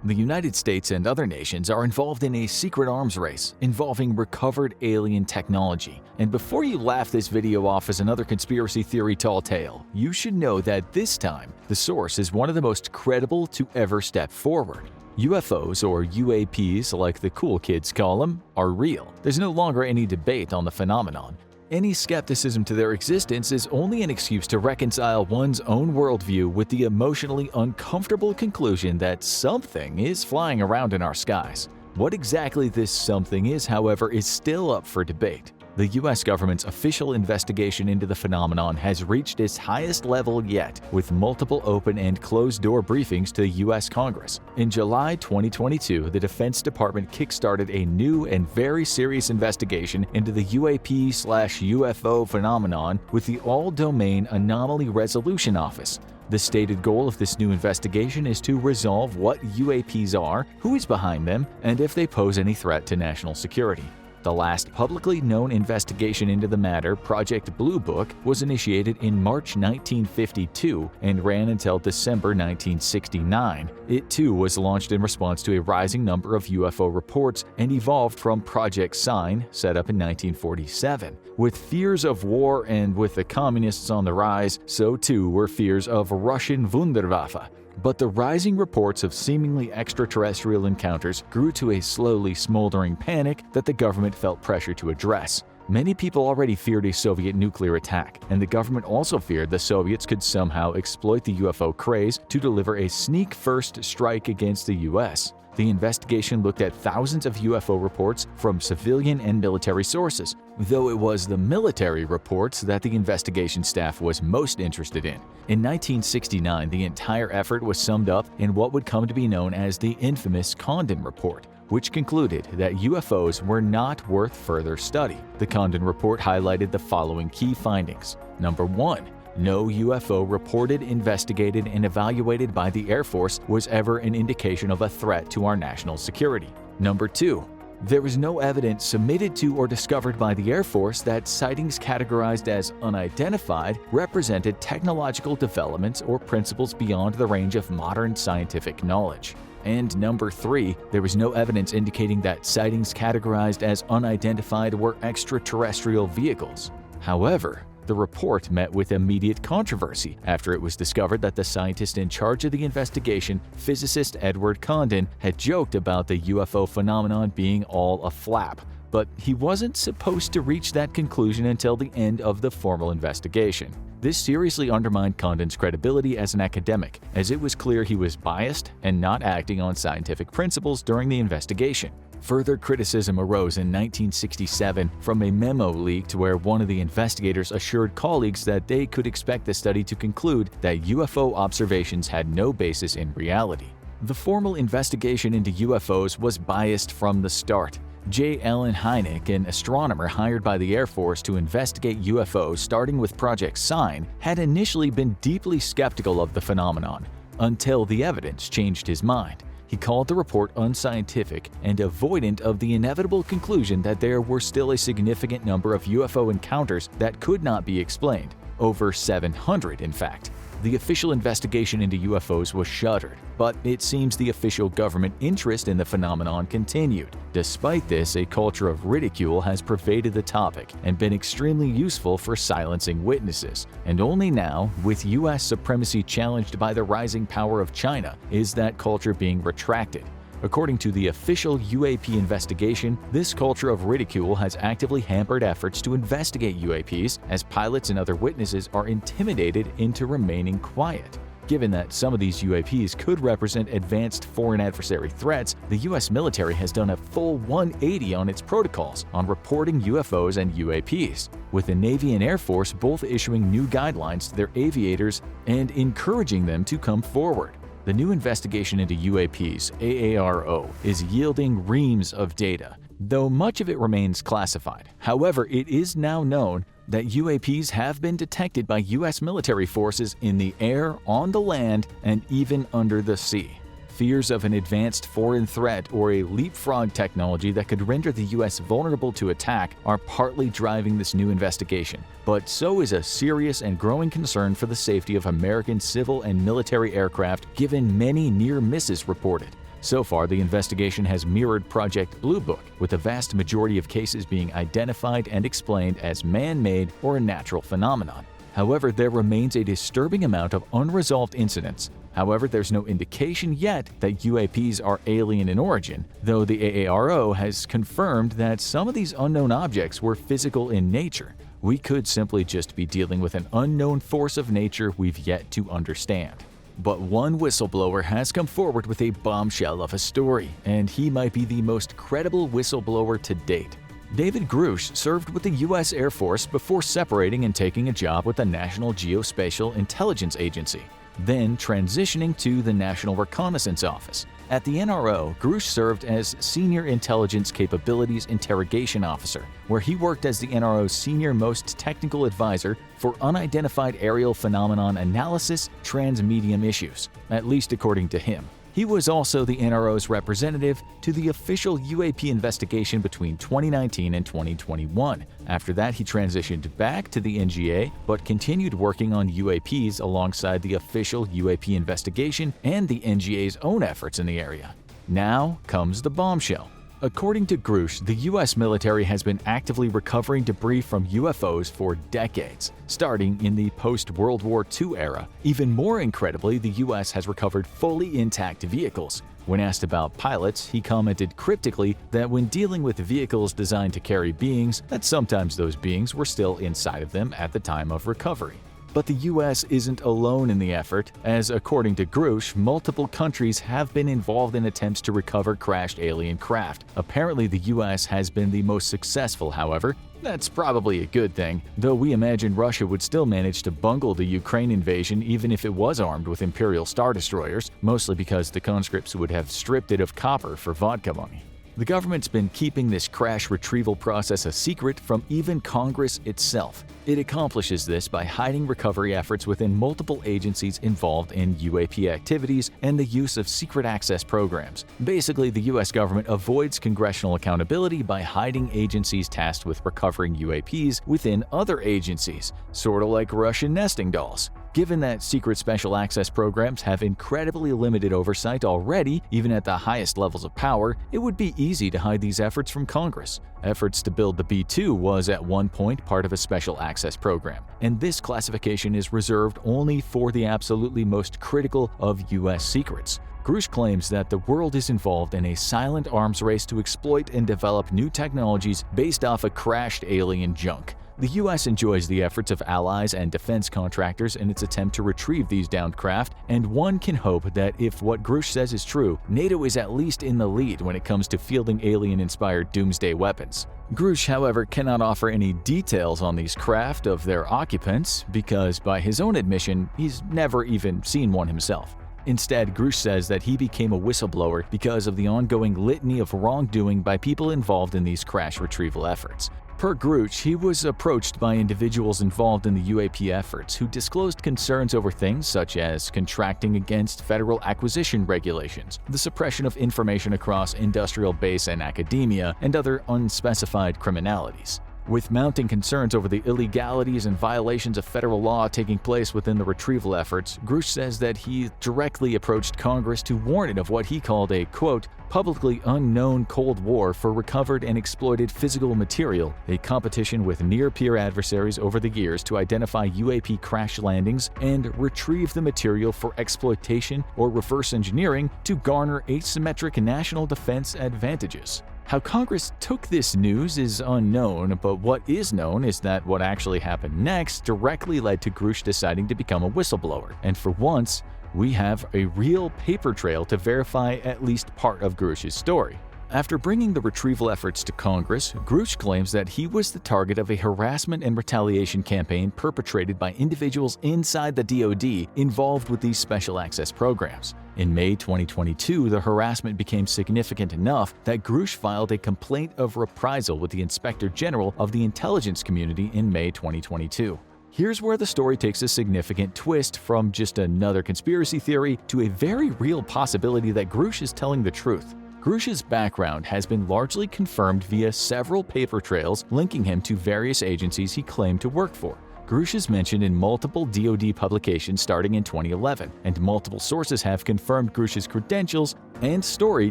The United States and other nations are involved in a secret arms race involving recovered alien technology. And before you laugh this video off as another conspiracy theory tall tale, you should know that this time, the source is one of the most credible to ever step forward. UFOs, or UAPs like the cool kids call them, are real. There's no longer any debate on the phenomenon. Any skepticism to their existence is only an excuse to reconcile one's own worldview with the emotionally uncomfortable conclusion that something is flying around in our skies. What exactly this something is, however, is still up for debate. The US government's official investigation into the phenomenon has reached its highest level yet, with multiple open and closed-door briefings to US Congress. In July 2022, the Defense Department kickstarted a new and very serious investigation into the UAP/UFO phenomenon with the All-Domain Anomaly Resolution Office. The stated goal of this new investigation is to resolve what UAPs are, who is behind them, and if they pose any threat to national security. The last publicly known investigation into the matter, Project Blue Book, was initiated in March 1952 and ran until December 1969. It too was launched in response to a rising number of UFO reports and evolved from Project Sign, set up in 1947. With fears of war and with the communists on the rise, so too were fears of Russian Wunderwaffe. But the rising reports of seemingly extraterrestrial encounters grew to a slowly smoldering panic that the government felt pressure to address. Many people already feared a Soviet nuclear attack, and the government also feared the Soviets could somehow exploit the UFO craze to deliver a sneak-first strike against the US. The investigation looked at thousands of UFO reports from civilian and military sources, though it was the military reports that the investigation staff was most interested in. In 1969, the entire effort was summed up in what would come to be known as the infamous Condon Report, which concluded that UFOs were not worth further study. The Condon Report highlighted the following key findings. Number 1. No UFO reported, investigated, and evaluated by the Air Force was ever an indication of a threat to our national security. Number 2. There was no evidence submitted to or discovered by the Air Force that sightings categorized as unidentified represented technological developments or principles beyond the range of modern scientific knowledge. And number 3, there was no evidence indicating that sightings categorized as unidentified were extraterrestrial vehicles. However, the report met with immediate controversy after it was discovered that the scientist in charge of the investigation, physicist Edward Condon, had joked about the UFO phenomenon being all a flap. But he wasn't supposed to reach that conclusion until the end of the formal investigation. This seriously undermined Condon's credibility as an academic, as it was clear he was biased and not acting on scientific principles during the investigation. Further criticism arose in 1967 from a memo leaked where one of the investigators assured colleagues that they could expect the study to conclude that UFO observations had no basis in reality. The formal investigation into UFOs was biased from the start. J. Allen Hynek, an astronomer hired by the Air Force to investigate UFOs starting with Project Sign, had initially been deeply skeptical of the phenomenon, until the evidence changed his mind. He called the report unscientific and avoidant of the inevitable conclusion that there were still a significant number of UFO encounters that could not be explained. Over 700, in fact. The official investigation into UFOs was shuttered, but it seems the official government interest in the phenomenon continued. Despite this, a culture of ridicule has pervaded the topic and been extremely useful for silencing witnesses. And only now, with US supremacy challenged by the rising power of China, is that culture being retracted. According to the official UAP investigation, this culture of ridicule has actively hampered efforts to investigate UAPs as pilots and other witnesses are intimidated into remaining quiet. Given that some of these UAPs could represent advanced foreign adversary threats, the US military has done a full 180 on its protocols on reporting UFOs and UAPs, with the Navy and Air Force both issuing new guidelines to their aviators and encouraging them to come forward. The new investigation into UAPs, AARO, is yielding reams of data, though much of it remains classified. However, it is now known that UAPs have been detected by US military forces in the air, on the land, and even under the sea. Fears of an advanced foreign threat or a leapfrog technology that could render the US vulnerable to attack are partly driving this new investigation, but so is a serious and growing concern for the safety of American civil and military aircraft given many near misses reported. So far, the investigation has mirrored Project Blue Book, with the vast majority of cases being identified and explained as man-made or a natural phenomenon. However, there remains a disturbing amount of unresolved incidents. However, there's no indication yet that UAPs are alien in origin, though the AARO has confirmed that some of these unknown objects were physical in nature. We could simply just be dealing with an unknown force of nature we've yet to understand. But one whistleblower has come forward with a bombshell of a story, and he might be the most credible whistleblower to date. David Grush served with the U.S. Air Force before separating and taking a job with the National Geospatial Intelligence Agency, then transitioning to the National Reconnaissance Office. At the NRO, Grush served as Senior Intelligence Capabilities Interrogation Officer, where he worked as the NRO's senior-most technical advisor for unidentified aerial phenomenon analysis transmedium issues, at least according to him. He was also the NRO's representative to the official UAP investigation between 2019 and 2021. After that, he transitioned back to the NGA, but continued working on UAPs alongside the official UAP investigation and the NGA's own efforts in the area. Now comes the bombshell. According to Grush, the U.S. military has been actively recovering debris from UFOs for decades, starting in the post-World War II era. Even more incredibly, the U.S. has recovered fully intact vehicles. When asked about pilots, he commented cryptically that when dealing with vehicles designed to carry beings, that sometimes those beings were still inside of them at the time of recovery. But the U.S. isn't alone in the effort, as according to Grush, multiple countries have been involved in attempts to recover crashed alien craft. Apparently, the U.S. has been the most successful, however. That's probably a good thing, though we imagine Russia would still manage to bungle the Ukraine invasion even if it was armed with Imperial Star Destroyers, mostly because the conscripts would have stripped it of copper for vodka money. The government's been keeping this crash retrieval process a secret from even Congress itself. It accomplishes this by hiding recovery efforts within multiple agencies involved in UAP activities and the use of secret access programs. Basically, the U.S. government avoids congressional accountability by hiding agencies tasked with recovering UAPs within other agencies, sort of like Russian nesting dolls. Given that secret special access programs have incredibly limited oversight already, even at the highest levels of power, it would be easy to hide these efforts from Congress. Efforts to build the B-2 was at one point part of a special access program, and this classification is reserved only for the absolutely most critical of U.S. secrets. Grush claims that the world is involved in a silent arms race to exploit and develop new technologies based off of crashed alien junk. The U.S. enjoys the efforts of allies and defense contractors in its attempt to retrieve these downed craft, and one can hope that if what Grush says is true, NATO is at least in the lead when it comes to fielding alien-inspired doomsday weapons. Grush, however, cannot offer any details on these craft of their occupants because, by his own admission, he's never even seen one himself. Instead, Grush says that he became a whistleblower because of the ongoing litany of wrongdoing by people involved in these crash retrieval efforts. Per Grush, he was approached by individuals involved in the UAP efforts who disclosed concerns over things such as contracting against federal acquisition regulations, the suppression of information across industrial base and academia, and other unspecified criminalities. With mounting concerns over the illegalities and violations of federal law taking place within the retrieval efforts, Grush says that he directly approached Congress to warn it of what he called a, quote, publicly unknown Cold War for recovered and exploited physical material, a competition with near-peer adversaries over the years to identify UAP crash landings and retrieve the material for exploitation or reverse engineering to garner asymmetric national defense advantages. How Congress took this news is unknown, but what is known is that what actually happened next directly led to Grush deciding to become a whistleblower, and for once, we have a real paper trail to verify at least part of Grush's story. After bringing the retrieval efforts to Congress, Grush claims that he was the target of a harassment and retaliation campaign perpetrated by individuals inside the DoD involved with these special access programs. In May 2022, the harassment became significant enough that Grush filed a complaint of reprisal with the Inspector General of the intelligence community in May 2022. Here's where the story takes a significant twist from just another conspiracy theory to a very real possibility that Grush is telling the truth. Grush's background has been largely confirmed via several paper trails linking him to various agencies he claimed to work for. Grusch is mentioned in multiple DoD publications starting in 2011, and multiple sources have confirmed Grusch's credentials and story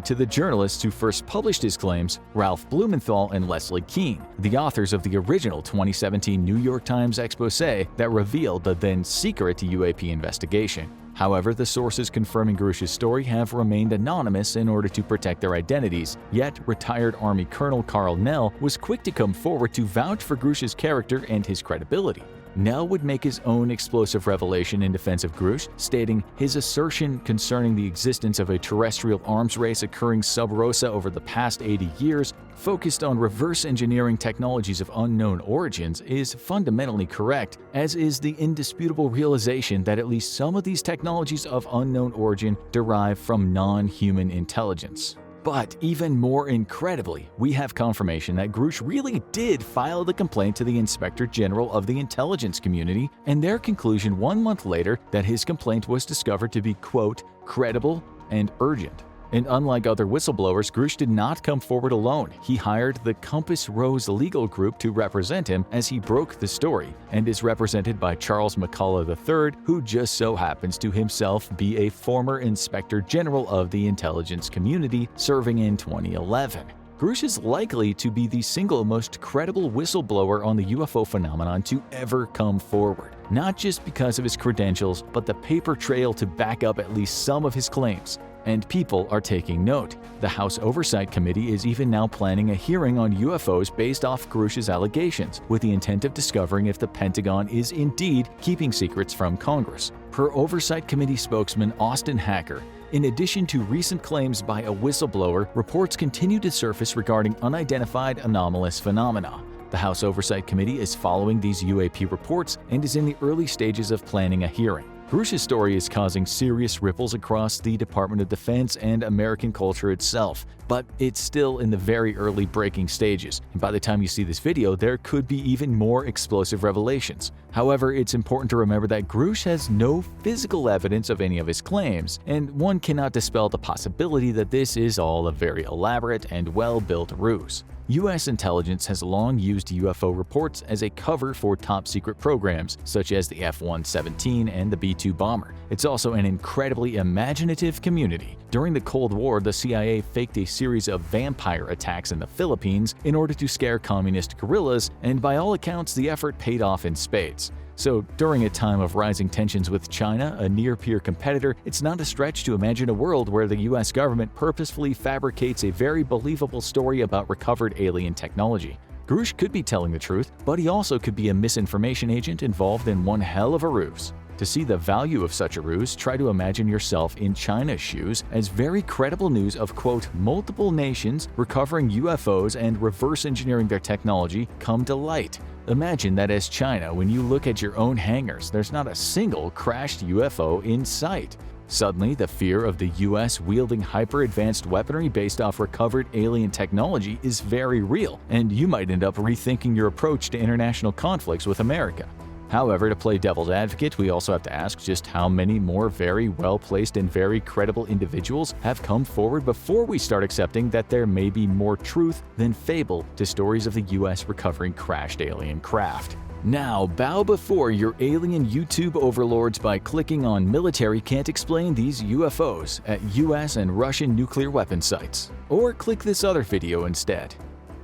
to the journalists who first published his claims, Ralph Blumenthal and Leslie Kean, the authors of the original 2017 New York Times expose that revealed the then-secret UAP investigation. However, the sources confirming Grusch's story have remained anonymous in order to protect their identities, yet retired Army Colonel Carl Nell was quick to come forward to vouch for Grusch's character and his credibility. Nell would make his own explosive revelation in defense of Grusch, stating his assertion concerning the existence of a terrestrial arms race occurring sub rosa over the past 80 years, focused on reverse engineering technologies of unknown origins, is fundamentally correct, as is the indisputable realization that at least some of these technologies of unknown origin derive from non-human intelligence. But even more incredibly, we have confirmation that Grusch really did file the complaint to the Inspector General of the intelligence community, and their conclusion 1 month later that his complaint was discovered to be, quote, credible and urgent. And unlike other whistleblowers, Grusch did not come forward alone. He hired the Compass Rose legal group to represent him as he broke the story, and is represented by Charles McCullough III, who just so happens to himself be a former Inspector General of the intelligence community, serving in 2011. Grusch is likely to be the single most credible whistleblower on the UFO phenomenon to ever come forward, not just because of his credentials, but the paper trail to back up at least some of his claims. And people are taking note. The House Oversight Committee is even now planning a hearing on UFOs based off Grusch's allegations, with the intent of discovering if the Pentagon is indeed keeping secrets from Congress. Per Oversight Committee spokesman Austin Hacker, in addition to recent claims by a whistleblower, reports continue to surface regarding unidentified anomalous phenomena. The House Oversight Committee is following these UAP reports and is in the early stages of planning a hearing. Grusch's story is causing serious ripples across the Department of Defense and American culture itself, but it's still in the very early breaking stages, and by the time you see this video, there could be even more explosive revelations. However, it's important to remember that Grusch has no physical evidence of any of his claims, and one cannot dispel the possibility that this is all a very elaborate and well-built ruse. U.S. intelligence has long used UFO reports as a cover for top-secret programs, such as the F-117 and the B-2 bomber. It's also an incredibly imaginative community. During the Cold War, the CIA faked a series of vampire attacks in the Philippines in order to scare communist guerrillas, and by all accounts, the effort paid off in spades. So, during a time of rising tensions with China, a near-peer competitor, it's not a stretch to imagine a world where the US government purposefully fabricates a very believable story about recovered alien technology. Grusch could be telling the truth, but he also could be a misinformation agent involved in one hell of a ruse. To see the value of such a ruse, try to imagine yourself in China's shoes as very credible news of, quote, multiple nations recovering UFOs and reverse engineering their technology come to light. Imagine that as China, when you look at your own hangars, there's not a single crashed UFO in sight. Suddenly, the fear of the US wielding hyper-advanced weaponry based off recovered alien technology is very real, and you might end up rethinking your approach to international conflicts with America. However, to play devil's advocate, we also have to ask just how many more very well-placed and very credible individuals have come forward before we start accepting that there may be more truth than fable to stories of the US recovering crashed alien craft. Now, bow before your alien YouTube overlords by clicking on "Military Can't Explain These UFOs" at US and Russian nuclear weapon sites. Or click this other video instead.